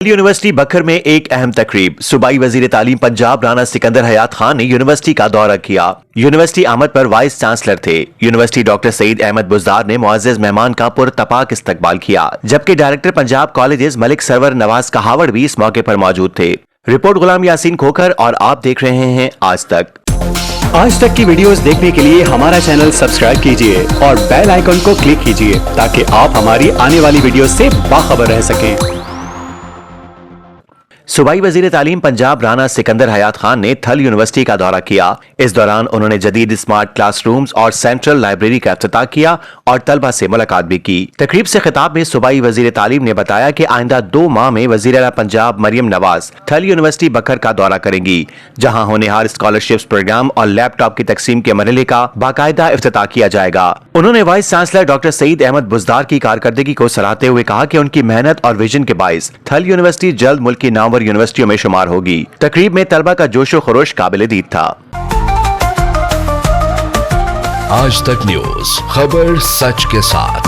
University बखर में एक अहम तकरीब। सूबाई वजीर तालीम पंजाब राना सिकंदर हयात खान ने यूनिवर्सिटी का दौरा किया। यूनिवर्सिटी आमद पर वाइस चांसलर थे। यूनिवर्सिटी डॉक्टर सईद अहमद बुज़दार ने मुअज़्ज़ज़ मेहमान का पुरतपाक इस्तकबाल किया, जबकि डायरेक्टर पंजाब कॉलेजेस मलिक सरवर नवाज कहावड़ भी इस मौके पर मौजूद थे। रिपोर्ट गुलाम यासीन खोखर और आप देख रहे हैं आज तक। आज तक की वीडियोस देखने के लिए हमारा चैनल सब्सक्राइब कीजिए और बेल आइकन को क्लिक कीजिए ताकि आप हमारी आने वाली वीडियो से बाखबर रह सकें। सूबाई वजीर तालीम पंजाब राना सिकंदर हयात खान ने थल यूनिवर्सिटी का दौरा किया। इस दौरान उन्होंने जदीद स्मार्ट क्लासरूम्स और सेंट्रल लाइब्रेरी का इफ्तिताह किया और तलबा से मुलाकात भी की। तकरीब से खिताब में सूबाई वजीर तालीम ने बताया कि आइंदा 2 माह में वजीर आला पंजाब मरियम नवाज थल यूनिवर्सिटी बखर का दौरा करेंगी, जहां होनेहार स्कॉलरशिप्स प्रोग्राम और लैपटॉप की तकसीम के मरहले का बाकायदा इफ्तिताह किया जाएगा। उन्होंने vice chancellor doctor Saeed Ahmad Buzdar की कारकर्दगी को सराहते हुए कहा कि उनकी मेहनत और विजन के बाइस थल यूनिवर्सिटी जल्द मुल्क की नामवर यूनिवर्सिटियों में शुमार होगी। तकरीब में तलबा का जोशो खरोश काबिल दीद था। आज तक न्यूज, खबर सच के साथ।